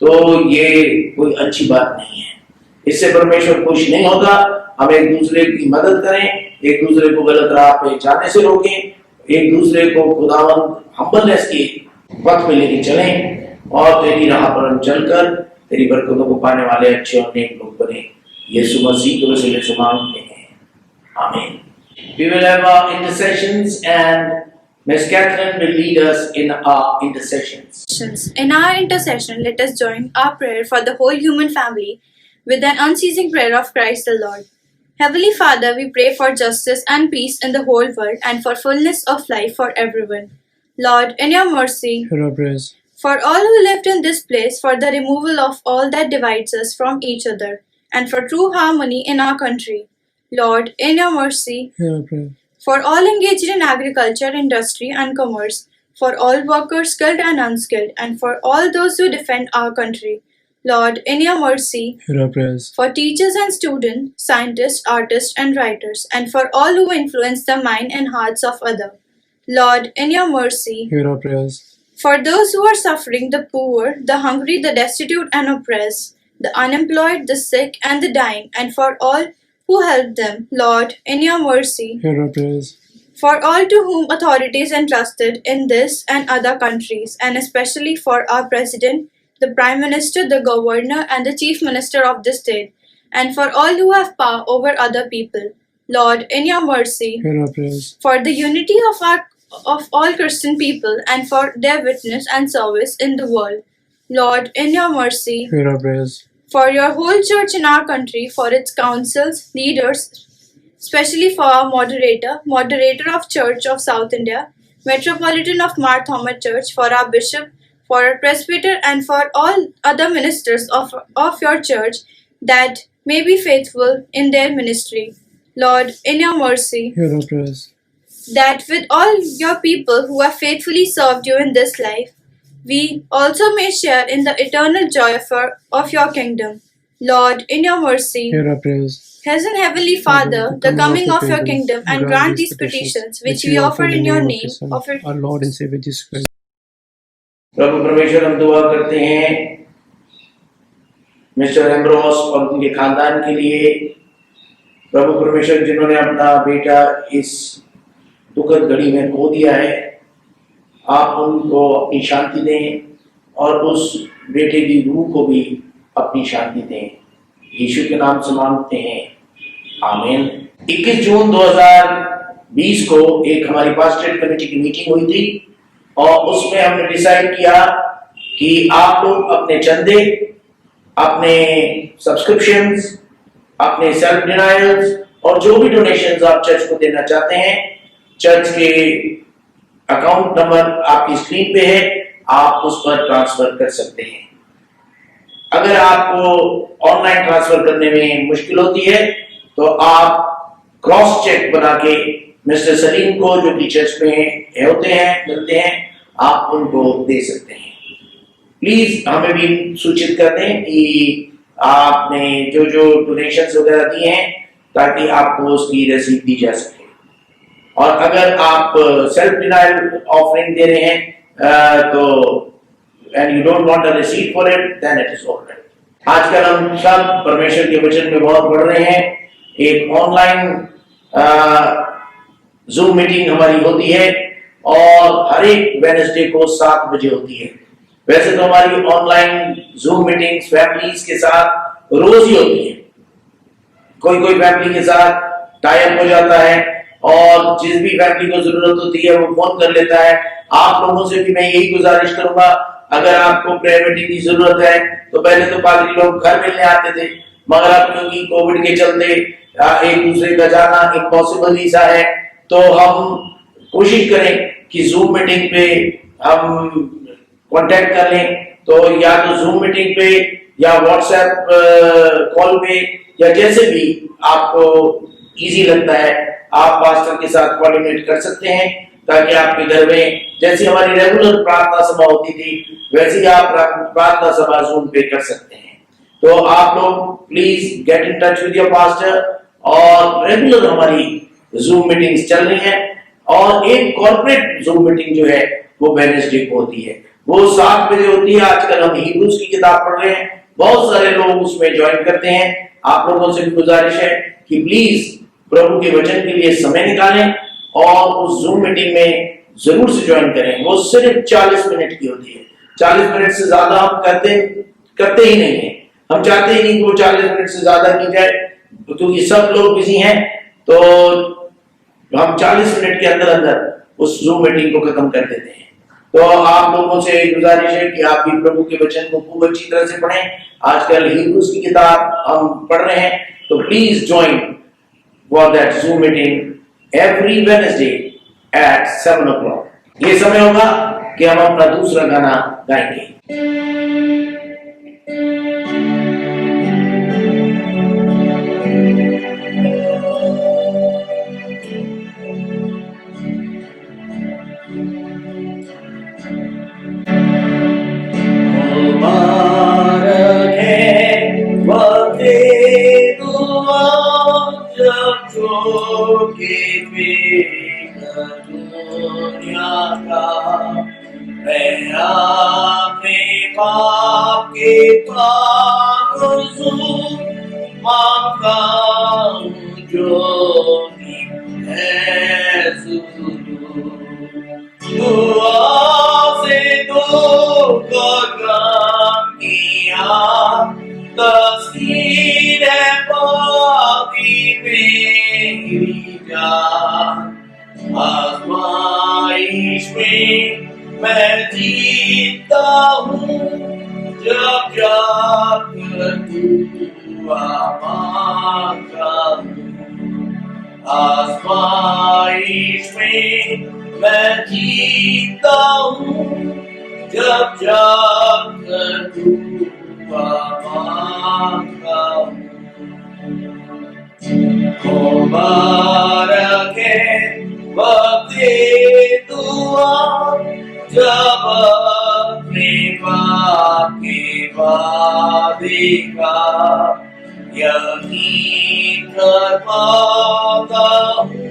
तो ये कोई अच्छी बात नहीं है। इससे परमेश्वर खुश नहीं होता। हम एक दूसरे की मदद करें, एक दूसरे को गलत राह पे जाने से रोकें, एक दूसरे को खुदावंद हम्बलनेस के पथ पे लेके चलें और तेरी राह पर हम चलकर तेरी बरकतों को पाने वाले अच्छे और नेक लोग बने। यीशु मसीह के वसीले से मांगते हैं, Amen. We will have our intercessions, and Miss Catherine will lead us in our intercessions. In our intercession, let us join our prayer for the whole human family with an unceasing prayer of Christ the Lord. Heavenly Father, we pray for justice and peace in the whole world and for fullness of life for everyone. Lord, in your mercy, Hear our prayers. for all who lived in this place, for the removal of all that divides us from each other, and for true harmony in our country. Lord, in your mercy, Hear our prayers. for all engaged in agriculture, industry, and commerce, for all workers skilled and unskilled, and for all those who defend our country. Lord, in your mercy, Hear our prayers. for teachers and students, scientists, artists, and writers, and for all who influence the mind and hearts of others. Lord, in your mercy, Hear our prayers. for those who are suffering, the poor, the hungry, the destitute and oppressed, the unemployed, the sick, and the dying, and for all who help them. Lord, in your mercy, Hear our prayers. for all to whom authority is entrusted in this and other countries, and especially for our President, the Prime Minister, the Governor, and the Chief Minister of the state, and for all who have power over other people. Lord, in your mercy, Hear our prayers. for the unity of all Christian people, and for their witness and service in the world. Lord, in your mercy, Hear our prayers. for your whole church in our country, for its councils, leaders, especially for our moderator of Church of South India, Metropolitan of Mar Thoma Church, for our bishop, for our presbyter, and for all other ministers of your church that may be faithful in their ministry. Lord, in your mercy, Hear our prayers. that with all your people who have faithfully served you in this life, we also may share in the eternal joy of your kingdom. Lord, in your mercy, Hear our prayers. Hasten, Heavenly Father, the coming of your kingdom, and grant these petitions which we offer in your name, of your our Lord and Savior Jesus Christ. प्रभु परमेश्वर, हम दुआ करते हैं mister Ambrose और उनके खानदान के लिए। प्रभु परमेश्वर, जिन्होंने अपना बेटा इस दुखद घड़ी में खो दिया है, आप उनको अपनी शांति दें और उस बेटे की रूह को भी अपनी शांति दें। यीशु के नाम से मांगते हैं, आमीन। 21 जून 2020 को एक हमारी पास्टरेट कमेटी की मीटिंग हुई थी और उसमें हमने डिसाइड किया कि आप लोग अपने चंदे, अपने सब्सक्रिप्शंस, अपने सेल्फ डिनायल्स और जो भी डोनेशंस आप चर्च को देना चाहते हैं, चर्च के अकाउंट नंबर आपकी स्क्रीन पे है, आप उस पर ट्रांसफर कर सकते हैं। अगर आपको ऑनलाइन ट्रांसफर करने में मुश्किल होती है तो आप क्रॉस चेक बना के मिस्टर सलीम को, जो कि चर्च में होते हैं, मिलते हैं, आप उनको दे सकते हैं। प्लीज हमें भी सूचित कर दें कि आपने जो जो डोनेशंस वगैरह दिए हैं, ताकि आपको उसकी रसीद दी जा सके। और अगर आप सेल्फ डिनायल ऑफरिंग दे रहे हैं तो and you don't want a receipt for it, then it is all right. आजकल हम सब परमेश्वर के वचन में बहुत बढ़ रहे हैं। एक ऑनलाइन जूम मीटिंग हमारी होती है और हर एक वेडनेसडे को 7 बजे होती है। वैसे तो हमारी ऑनलाइन जूम मीटिंग्स फैमिलीज के साथ रोज ही होती है। कोई कोई फैमिली के साथ टाई अप हो जाता है और जिस भी फैमिली को जरूरत होती है वो फोन कर लेता है। आप लोगों से भी मैं यही गुजारिश करूंगा, अगर आपको प्रेयर मीटिंग की जरूरत है तो पहले तो पादरी लोग घर मिलने आते थे, मगर अब क्योंकि कोविड के चलते एक दूसरे का जाना इम्पॉसिबल ही सा है, तो हम कोशिश करें कि जूम मीटिंग पे हम कांटेक्ट कर लें। तो या तो जूम मीटिंग पे या व्हाट्सएप कॉल पे या जैसे भी आपको इजी लगता है, आप पास्टर के साथ कोऑर्डिनेट कर सकते हैं, ताकि आपके घर में जैसी हमारी रेगुलर प्रार्थना सभा होती थी वैसे ही आप प्रार्थना सभा जूम पे कर सकते हैं। तो आप लोग please get in touch with your pastor, और रेगुलर हमारी जूम मीटिंग्स चल रही हैं। और एक कॉर्पोरेट जूम मीटिंग जो है वो वेडनेसडे को होती है, वो 7 बजे होती है। आजकल हम हिब्रूज की किताब पढ़ रहे हैं, बहुत सारे लोग उसमें ज्वाइन करते हैं। आप लोगों से भी गुजारिश है कि प्लीज प्रभु के वचन के लिए समय निकालें और उस जूम मीटिंग में जरूर से ज्वाइन करें। वो सिर्फ 40 मिनट की होती है। 40 मिनट से ज्यादा हम करते ही नहीं है। हम चाहते ही नहीं कि वो 40 मिनट से ज्यादा की जाए, क्योंकि सब लोग बिजी हैं। तो हम 40 मिनट के अंदर अंदर उस जूम मीटिंग को खत्म कर देते हैं। तो आप लोगों से गुजारिश है कि आप भी प्रभु के वचन को खूब अच्छी तरह से पढ़ें। आजकल हिब्रूज की किताब हम पढ़ रहे हैं, तो please join for that Zoom meeting every Wednesday at 7 o'clock। ये समय होगा कि हम अपना दूसरा गाना गाएंगे। मुबारक है वक्त दुआ जब झोंके बेगा दुनिया का, मैं अपने पाप के पागुज़ू मांगता हूँ जो है ज़रूर। दुआ से दो कदम किया तस्कीर है बाकी मेरी जान, आज़माइश में मैं जीता हूँ जब जाकर दुआ मांगता हूँ। आज़माइश में मैं जीता हूँ जब जाकर दुआ मांगता हूँ। मुबारक है वक्त दुआ जब अपने बाप के वादे का यकीन कर पाता हूँ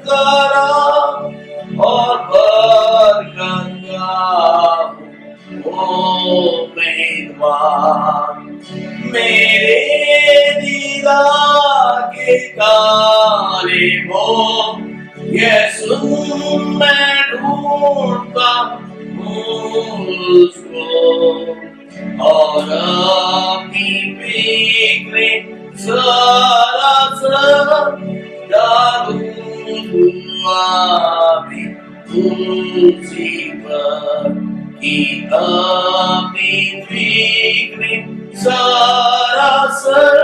करार और बरकत का उम्मीदवार। मेरे दीदार के तारे वो यीशु मैं ढूंढता हूँ उसको, और अपनी फिक्रें सरासर डालूं दुआ में उसी पर कि अपनी फिक्रें सरासर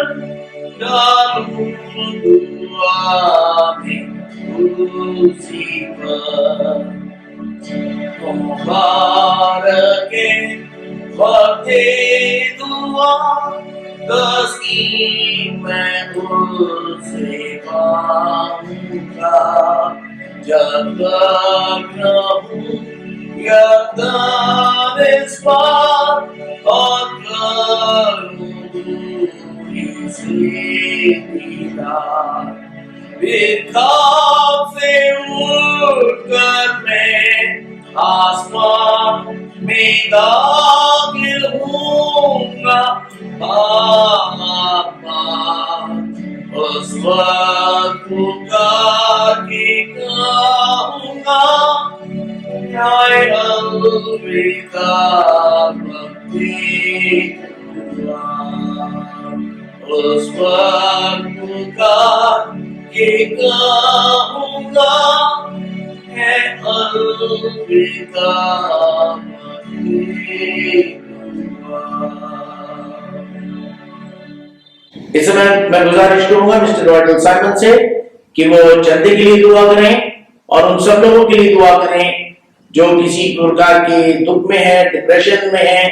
डालूं दुआ में उसी पर। मुबारक है वक्त दुआ तस्कीन मैं उससे मांगूंगा जब तक रहूं यकीन इस बात और करूं दूरी से दीदार। फिर खाक से उठकर मैं आसमान में दाखिल होऊंगा, उस वक्त पुकार के कहूंगा आए अलविदा भक्ति दुआ। उस वक्त पुकार के कहूंगा है अलविदा भक्ति दुआ। इस समय मैं गुजारिश करूंगा मिस्टर रॉयडल साइमन से कि वो चंदे के लिए दुआ करें और उन सब लोगों के लिए दुआ करें जो किसी प्रकार के दुख में है, डिप्रेशन में है,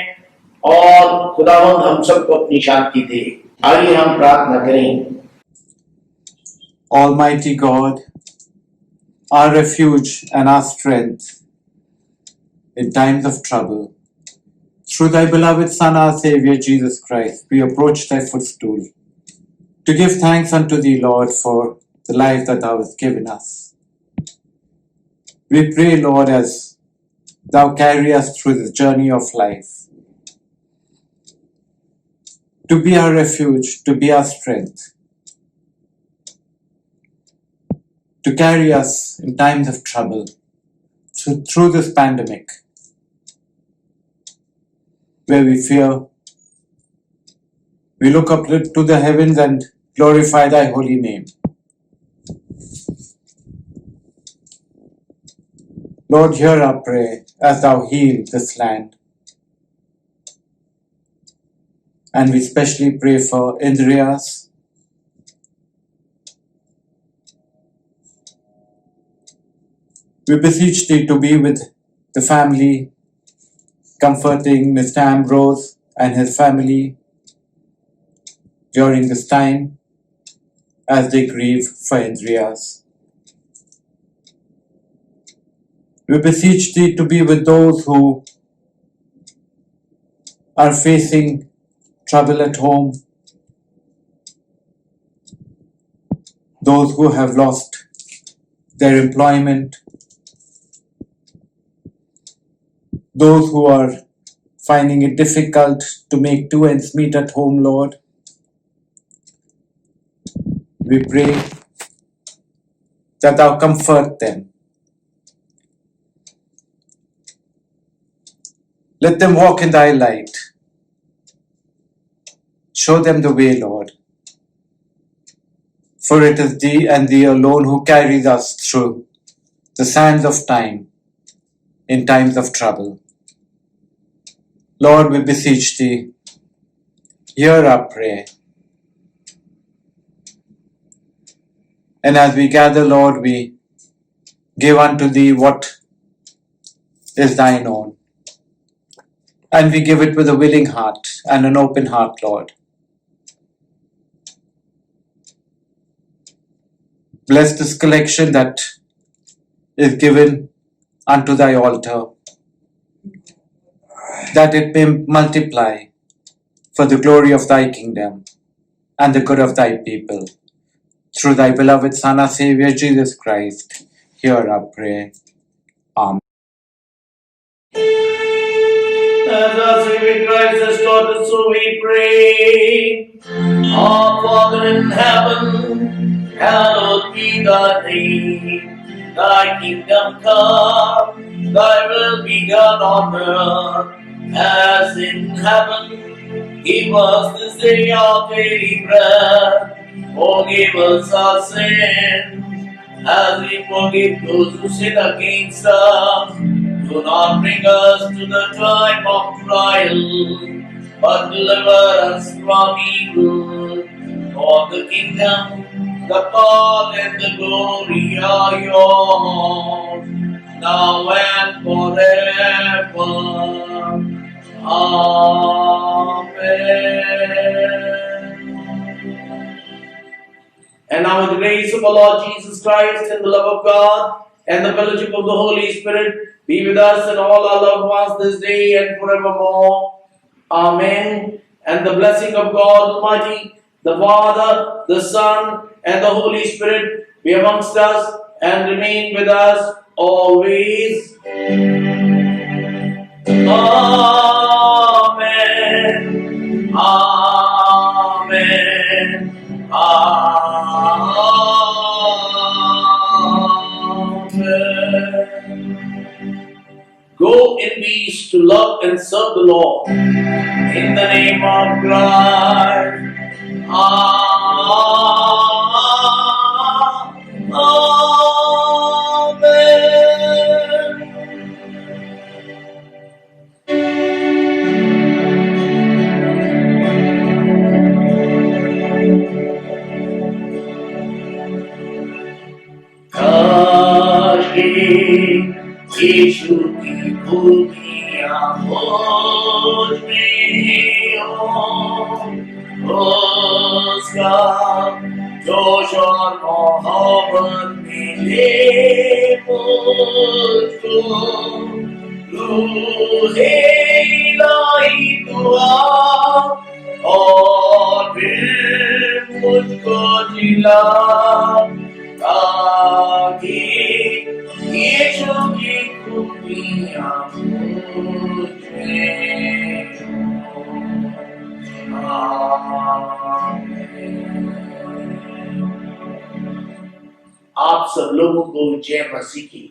और खुदावंद हम सबको अपनी शांति दे। आइए हम प्रार्थना करें। Almighty God, our refuge and our strength in times of trouble, through thy beloved Son, our Savior Jesus Christ, we approach thy footstool to give thanks unto thee, Lord, for the life that thou hast given us. We pray, Lord, as thou carry us through this journey of life, to be our refuge, to be our strength, to carry us in times of trouble through this pandemic, where we fear. We look up to the heavens and glorify thy holy name. Lord, hear our prayer as thou heal this land. And we specially pray for Indrias. We beseech thee to be with the family, comforting Mr. Ambrose and his family during this time as they grieve for Indrias. We beseech thee to be with those who are facing trouble at home, those who have lost their employment, those who are finding it difficult to make two ends meet at home, Lord. We pray that thou comfort them. Let them walk in thy light. Show them the way, Lord. For it is thee and thee alone who carries us through the sands of time in times of trouble. Lord, we beseech thee, hear our prayer. And as we gather, Lord, we give unto thee what is thine own. And we give it with a willing heart and an open heart, Lord. Bless this collection that is given unto thy altar, that it may multiply for the glory of thy kingdom and the good of thy people. Through thy beloved Son, our Savior, Jesus Christ, hear our prayer. Amen. As our Savior Christ has taught us, so we pray. Our Father in heaven, hallowed be thy name. Thy kingdom come, thy will be done on earth as in heaven. Give us this day our daily bread. Forgive us our sins, as we forgive those who sin against us. Do not bring us to the time of trial, but deliver us from evil. For the kingdom, the power, and the glory are yours, now and forever. Amen. And now, in the grace of our Lord Jesus Christ, and the love of God, and the fellowship of the Holy Spirit be with us and all our loved ones this day and forevermore. Amen. And the blessing of God Almighty, the Father, the Son, and the Holy Spirit be amongst us and remain with us always. Amen. Amen. Amen. Go in peace to love and serve the Lord. In the name of Christ. यीशु की खूबियाँ मुझ में हो, उसका जोश और मोहब्बत मिले मुझको, रूहे इलाही दुआ और फिर मुझको जिला ताकि यीशु की खूबियाँ मुझ में हो। आप सब लोगों को जय मसीह की।